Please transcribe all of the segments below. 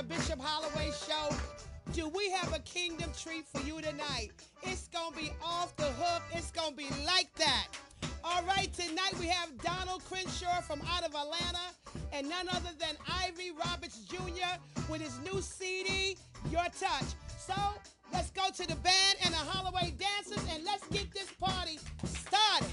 Bishop Holloway Show. Do we have a kingdom treat for you tonight? It's going to be off the hook. It's going to be like that. All right, tonight we have Donald Crenshaw from out of Atlanta and none other than Ivy Roberts Jr. with his new CD, Your Touch. So let's go to the band and the Holloway dancers and let's get this party started.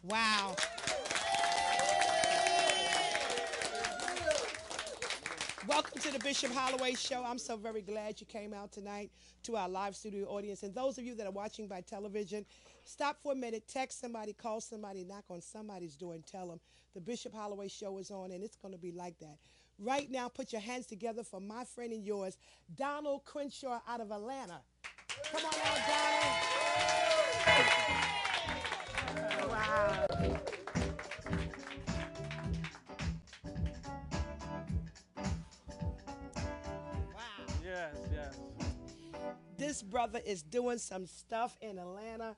Wow. Welcome to the Bishop Holloway Show. I'm so very glad you came out tonight to our live studio audience. And those of you that are watching by television, stop for a minute, text somebody, call somebody, knock on somebody's door and tell them the Bishop Holloway Show is on, and it's going to be like that. Right now, put your hands together for my friend and yours, Donald Crenshaw out of Atlanta. Come on out, Donald. Wow. Yes, yes. This brother is doing some stuff in Atlanta.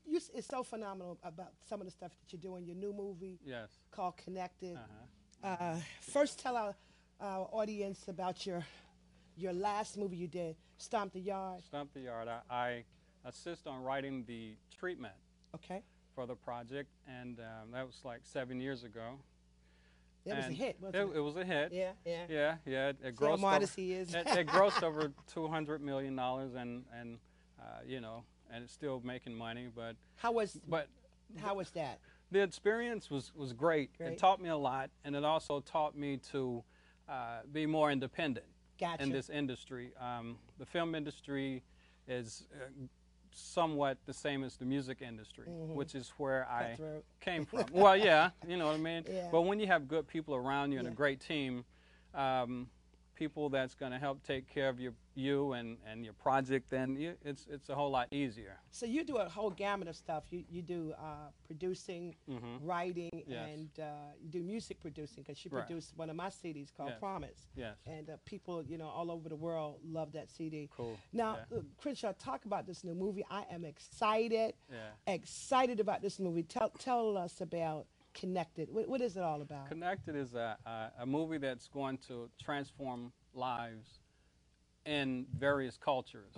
It's so phenomenal about some of the stuff that you're doing. Your new movie called Connected. First, tell our audience about your last movie you did, Stomp the Yard. Stomp the Yard. I assist on writing the treatment for the project, and that was like 7 years ago. It was a hit, wasn't it? It was a hit. Yeah. It grossed over, it grossed over $200 million, and you know, and it's still making money. But how was that? The experience was great. It taught me a lot, and it also taught me to be more independent in this industry. The film industry is somewhat the same as the music industry, which is where I came from. Well, yeah, you know what I mean? Yeah. But when you have good people around you and a great team, people that's going to help take care of you and your project, then it's a whole lot easier. So you do a whole gamut of stuff. You do producing, writing, and you do music producing, because she produced one of my CDs called Promise. Yes. And people, you know, all over the world love that CD. Cool. Now, Crenshaw, talk about this new movie. I am excited. Excited about this movie. Tell us about Connected. What is it all about? Connected is a movie that's going to transform lives in various cultures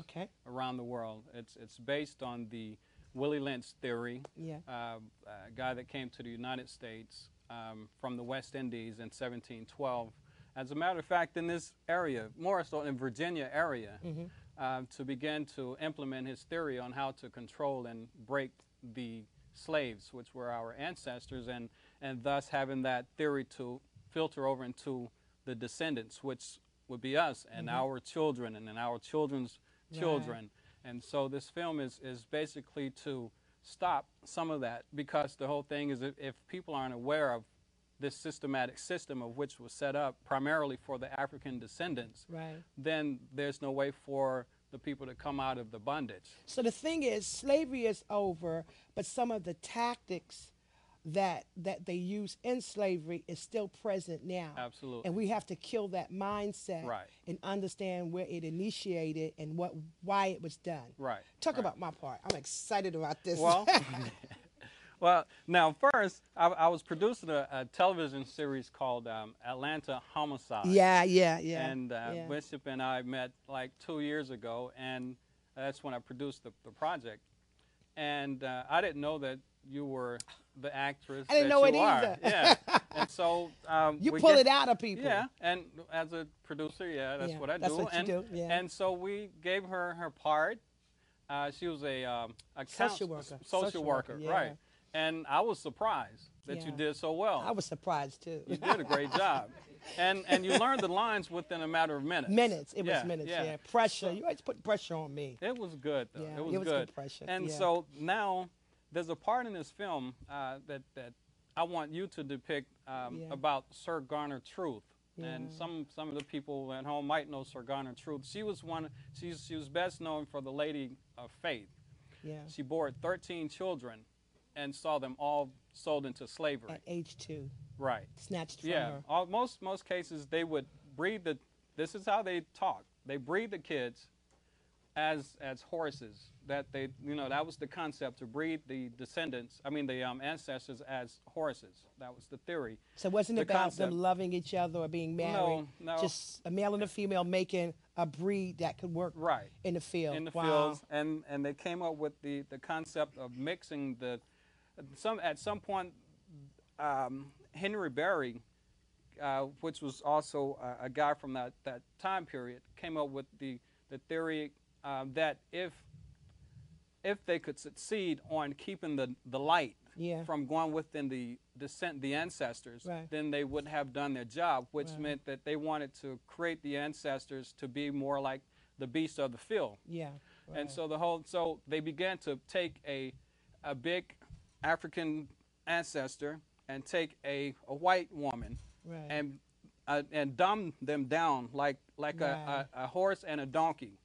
around the world. It's based on the Willie Lynch theory, a guy that came to the United States from the West Indies in 1712. As a matter of fact, in this area, more so in Virginia area, to begin to implement his theory on how to control and break the slaves, which were our ancestors, and thus having that theory to filter over into the descendants, which would be us and our children and then our children's children. And so this film is basically to stop some of that, because the whole thing is if people aren't aware of this systematic system of which was set up primarily for the African descendants, then there's no way for the people to come out of the bondage. So the thing is, slavery is over, but some of the tactics that they use in slavery is still present now. Absolutely. And we have to kill that mindset and understand where it initiated and why it was done. Talk about my part. I'm excited about this. Well, well, now first, I was producing a television series called Atlanta Homicide. Yeah. And Bishop and I met like 2 years ago, and that's when I produced the project. And I didn't know that you were the actress. I didn't know it either. Yeah. And so you pull it out of people. Yeah. And as a producer, that's what I do. That's what you do. Yeah. And so we gave her her part. She was a social worker, right? And I was surprised that you did so well. I was surprised too. You did a great job. And you learned the lines within a matter of minutes. It was minutes, Pressure. You always put pressure on me. It was good, though. Yeah, it was good good pressure. And so now there's a part in this film that I want you to depict about Sir Garner Truth. And some of the people at home might know Sir Garner Truth. She was she was best known for the Lady of Faith. Yeah. She bore 13 children and saw them all sold into slavery. At age 2. Right. Snatched from her. Yeah. Most cases they would breed this is how they talk. They breed the kids as horses. That that was the concept, to breed the descendants, the ancestors as horses. That was the theory. So it wasn't about them loving each other or being married. No. Just a male and a female making a breed that could work in the field. In the fields. And they came up with the concept of mixing at some point Henry Berry, which was also a guy from that time period, came up with the theory that if they could succeed on keeping the light from going within the ancestors, then they would have done their job, which meant that they wanted to create the ancestors to be more like the beasts of the field. And so they began to take a big African ancestor and take a white woman and dumb them down like a horse and a donkey.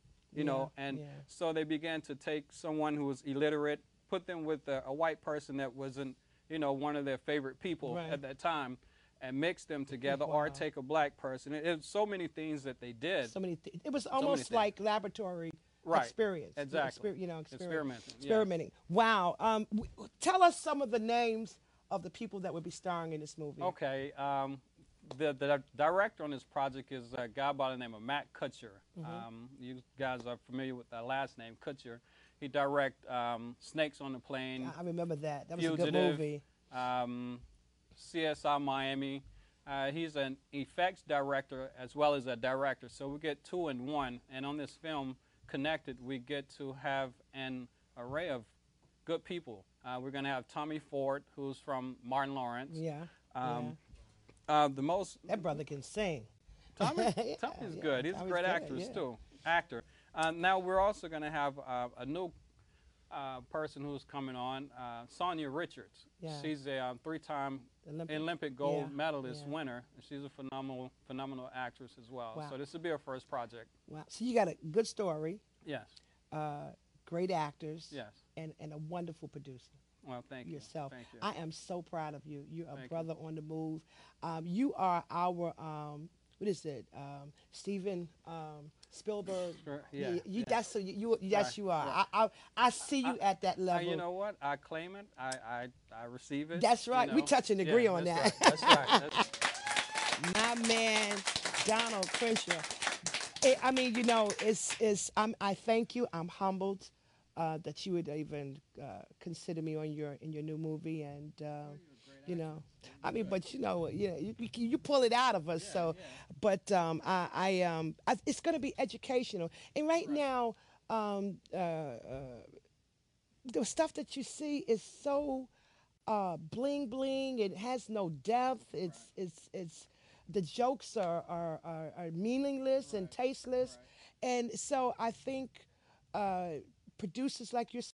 So they began to take someone who was illiterate, put them with a white person that wasn't, one of their favorite people at that time, and mix them together, or take a black person. It was so many things that they did. It was almost like laboratory experience. Exactly. Experimenting. Wow. Tell us some of the names of the people that would be starring in this movie. Okay. The director on this project is a guy by the name of Matt Kutcher. You guys are familiar with that last name, Kutcher. He directed Snakes on the Plane. I remember that. That was Fugitive, a good movie. CSI Miami. He's an effects director as well as a director. So we get 2 in 1. And on this film, Connected, we get to have an array of good people. We're going to have Tommy Ford, who's from Martin Lawrence. That brother can sing. Tommy's good. He's a great actor. Now we're also going to have a new person who's coming on, Sonia Richards. She's a 3-time Olympic gold medalist winner. She's a phenomenal actress as well. So this will be her first project. Wow. So you got a good story. Yes. Great actors. Yes. And a wonderful producer. Well, thank you. Yourself. Thank you. I am so proud of you. You're a brother on the move. You are our Steven Spielberg. Sure. Yeah. Yes, you are. I see you at that level. You know what? I claim it. I receive it. That's right. We touch and agree on that. Right. That's right. My man, Donald Crenshaw. I thank you. I'm humbled that you would even consider me on in your new movie, and but you pull it out of us. But it's going to be educational, and right now, the stuff that you see is so bling bling. It has no depth. It's the jokes are meaningless and tasteless, and so I think producers like yourself